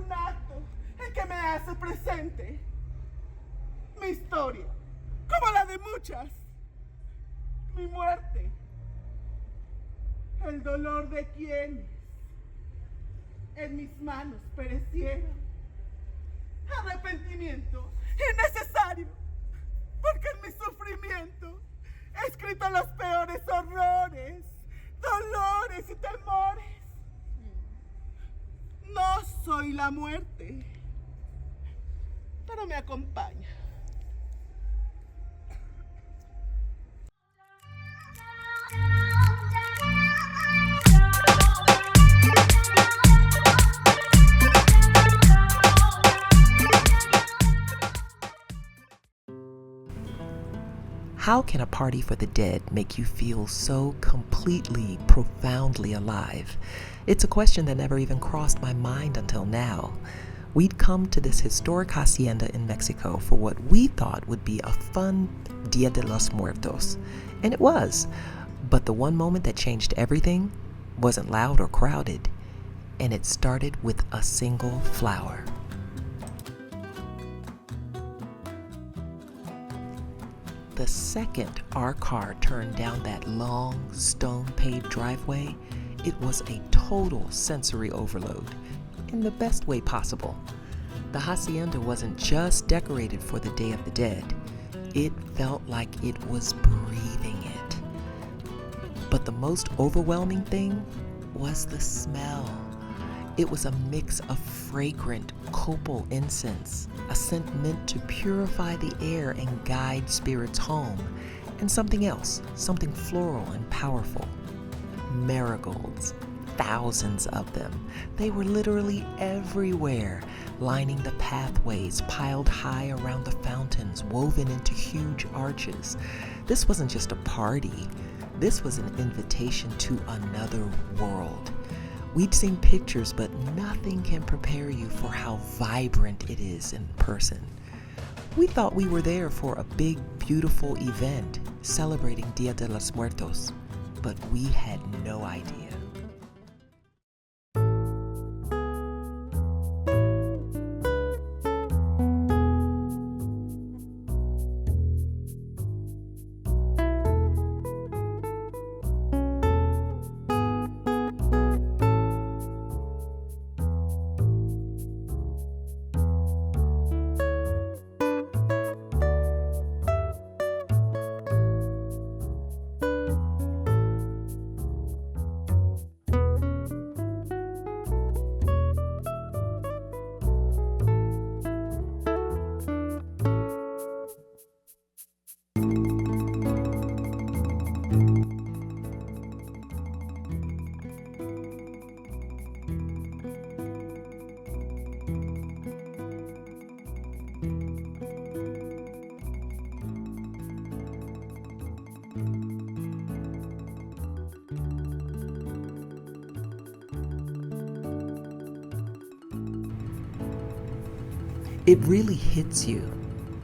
un acto en que me hace presente mi historia, como la de muchas, mi muerte, el dolor de quienes en mis manos perecieron, arrepentimiento innecesario, porque en mi sufrimiento he escrito los peores horrores, dolores y temores. No soy la muerte, pero me acompaña. How can a party for the dead make you feel so completely, profoundly alive? It's a question that never even crossed my mind until now. We'd come to this historic hacienda in Mexico for what we thought would be a fun Dia de los Muertos. And it was. But the one moment that changed everything wasn't loud or crowded. And it started with a single flower. The second our car turned down that long, stone-paved driveway, it was a total sensory overload, in the best way possible. The hacienda wasn't just decorated for the Day of the Dead. It felt like it was breathing it. But the most overwhelming thing was the smell. It was a mix of fragrant copal incense, a scent meant to purify the air and guide spirits home, and something else, something floral and powerful. Marigolds, thousands of them. They were literally everywhere, lining the pathways, piled high around the fountains, woven into huge arches. This wasn't just a party. This was an invitation to another world. We'd seen pictures, but nothing can prepare you for how vibrant it is in person. We thought we were there for a big, beautiful event celebrating Dia de los Muertos, but we had no idea. It really hits you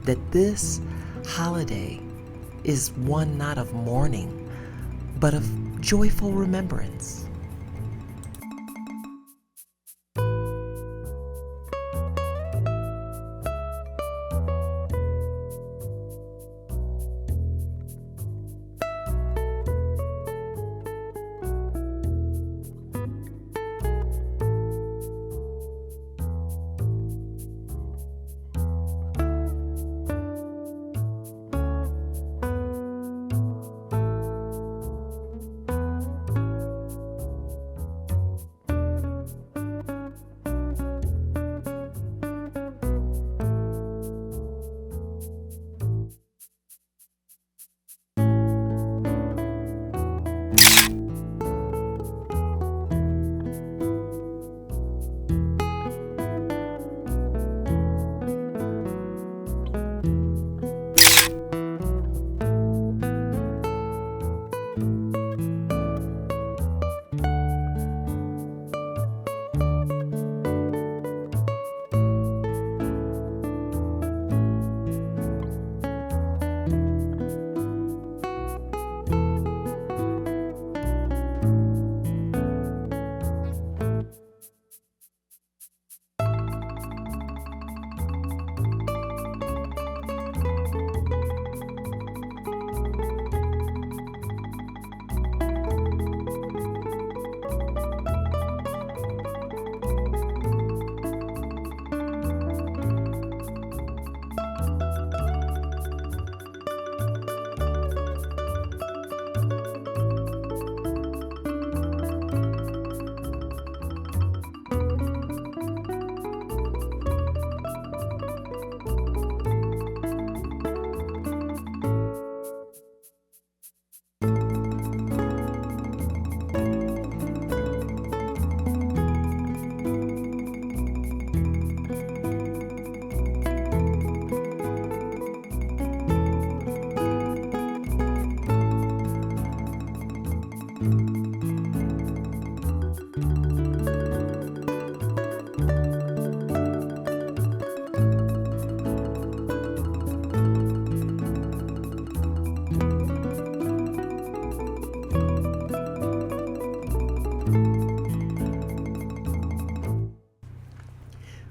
that this holiday is one not of mourning, but of joyful remembrance.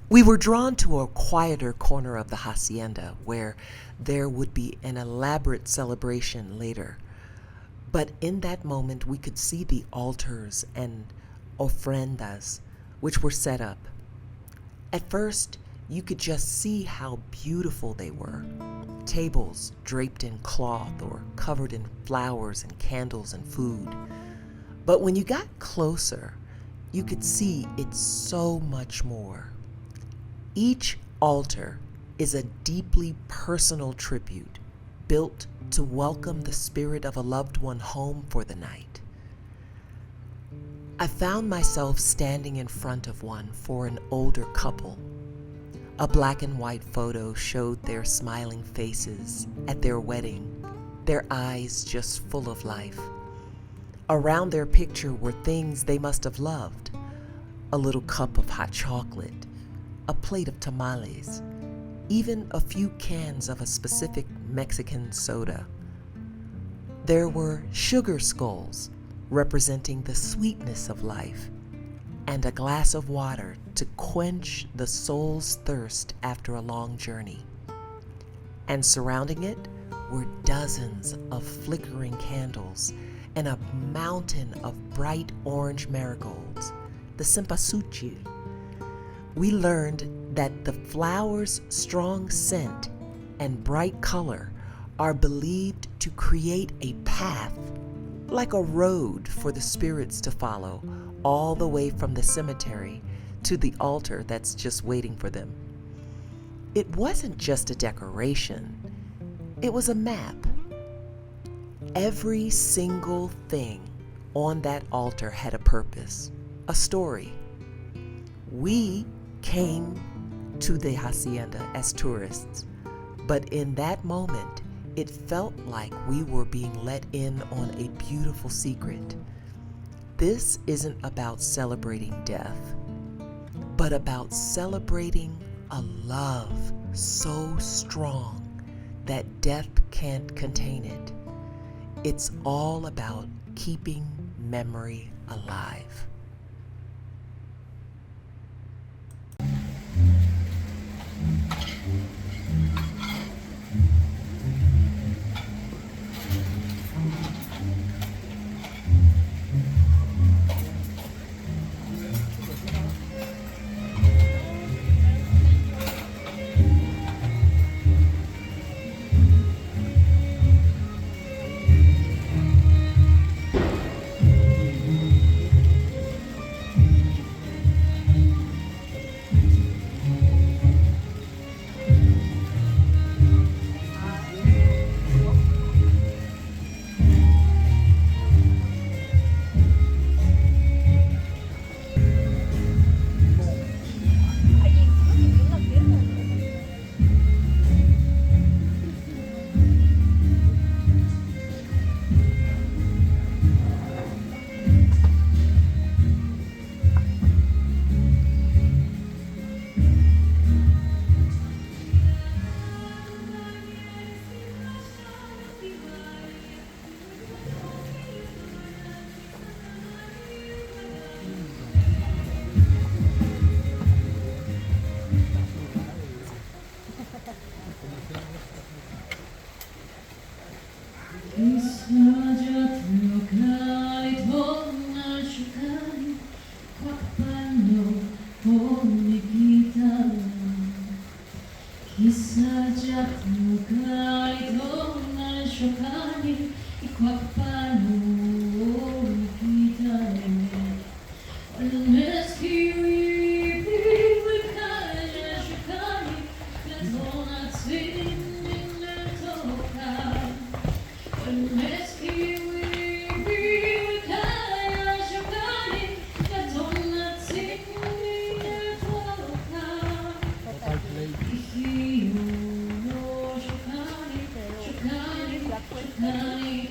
We were drawn to a quieter corner of the hacienda where there would be an elaborate celebration later. But in that moment, we could see the altars and ofrendas which were set up. At first, you could just see how beautiful they were. Tables draped in cloth or covered in flowers and candles and food. But when you got closer, you could see it's so much more. Each altar is a deeply personal tribute built to welcome the spirit of a loved one home for the night. I found myself standing in front of one for an older couple. A black and white photo showed their smiling faces at their wedding, their eyes just full of life. Around their picture were things they must have loved: a little cup of hot chocolate, a plate of tamales, even a few cans of a specific Mexican soda. There were sugar skulls representing the sweetness of life, and a glass of water to quench the soul's thirst after a long journey. And surrounding it were dozens of flickering candles and a mountain of bright orange marigolds, the cempasúchil. We learned that the flower's strong scent and bright color are believed to create a path, like a road for the spirits to follow, all the way from the cemetery to the altar that's just waiting for them. It wasn't just a decoration, it was a map. Every single thing on that altar had a purpose, a story. We came to the hacienda as tourists, but in that moment, it felt like we were being let in on a beautiful secret. This isn't about celebrating death, but about celebrating a love so strong that death can't contain it. It's all about keeping memory alive. Honey,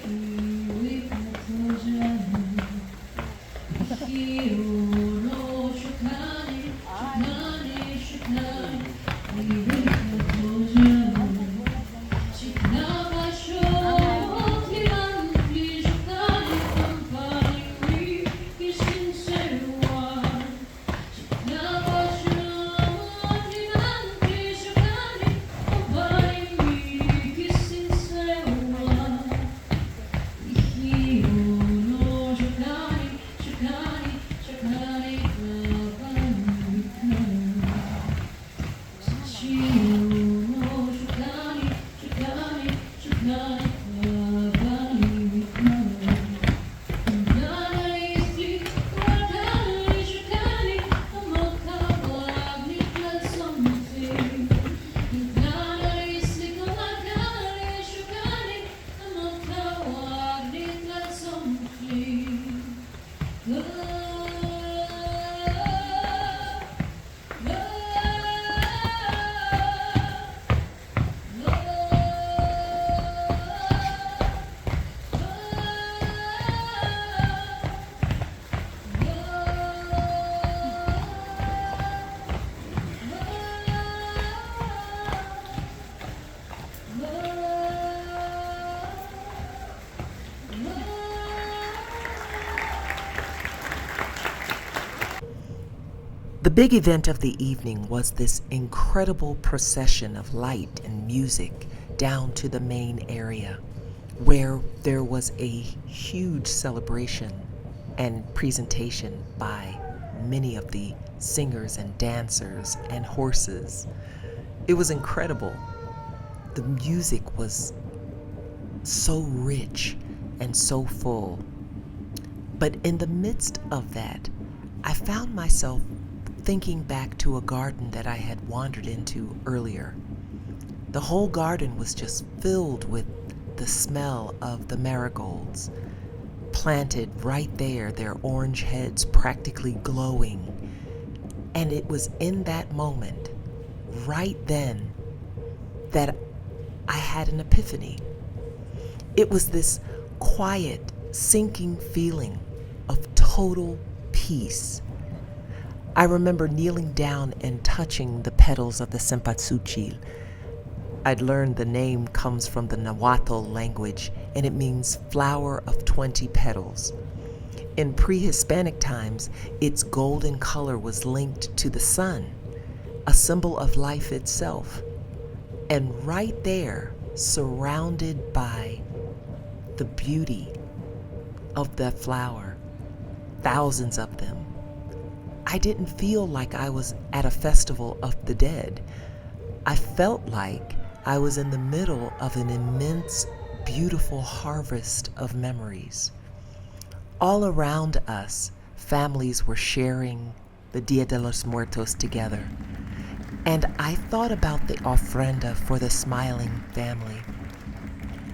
big event of the evening was this incredible procession of light and music down to the main area, where there was a huge celebration and presentation by many of the singers and dancers and horses. It was incredible. The music was so rich and so full. But in the midst of that, I found myself thinking back to a garden that I had wandered into earlier. The whole garden was just filled with the smell of the marigolds, planted right there, their orange heads practically glowing. And it was in that moment, right then, that I had an epiphany. It was this quiet, sinking feeling of total peace. I remember kneeling down and touching the petals of the cempasúchil. I'd learned the name comes from the Nahuatl language, and it means flower of 20 petals. In pre-Hispanic times, its golden color was linked to the sun, a symbol of life itself. And right there, surrounded by the beauty of that flower, thousands of them, I didn't feel like I was at a festival of the dead. I felt like I was in the middle of an immense, beautiful harvest of memories. All around us, families were sharing the Dia de los Muertos together. And I thought about the ofrenda for the smiling family.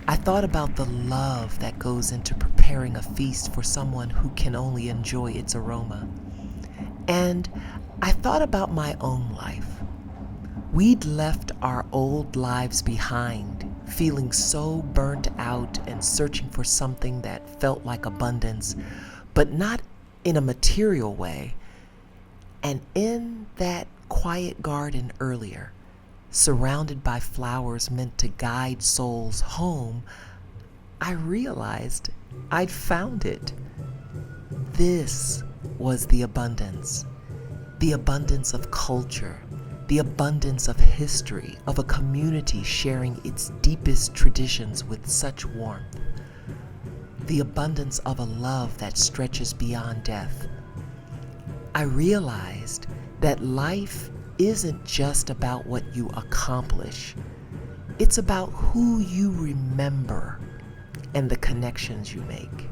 I thought about the love that goes into preparing a feast for someone who can only enjoy its aroma. And I thought about my own life. We'd left our old lives behind, feeling so burnt out and searching for something that felt like abundance, but not in a material way. And in that quiet garden earlier, surrounded by flowers meant to guide souls home, I realized I'd found it. This was the abundance of culture, the abundance of history, of a community sharing its deepest traditions with such warmth, the abundance of a love that stretches beyond death. I realized that life isn't just about what you accomplish. It's about who you remember and the connections you make.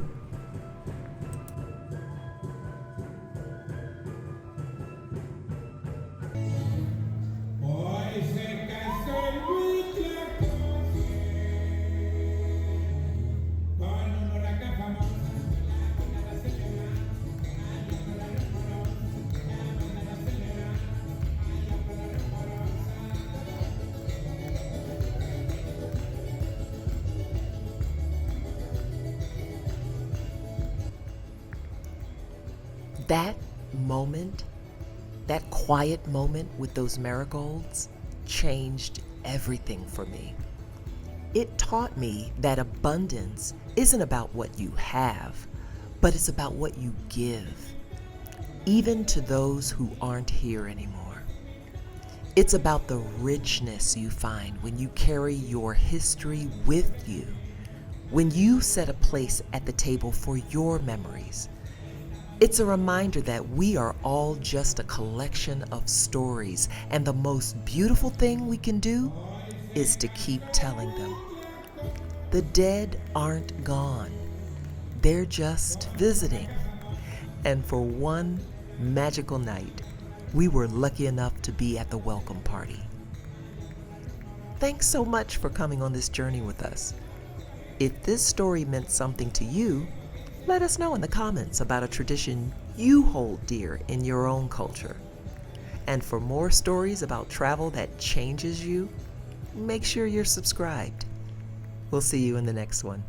That moment, that quiet moment with those marigolds, changed everything for me. It taught me that abundance isn't about what you have, but it's about what you give, even to those who aren't here anymore. It's about the richness you find when you carry your history with you, when you set a place at the table for your memories. It's a reminder that we are all just a collection of stories, and the most beautiful thing we can do is to keep telling them. The dead aren't gone. They're just visiting. And for one magical night, we were lucky enough to be at the welcome party. Thanks so much for coming on this journey with us. If this story meant something to you, let us know in the comments about a tradition you hold dear in your own culture. And for more stories about travel that changes you, make sure you're subscribed. We'll see you in the next one.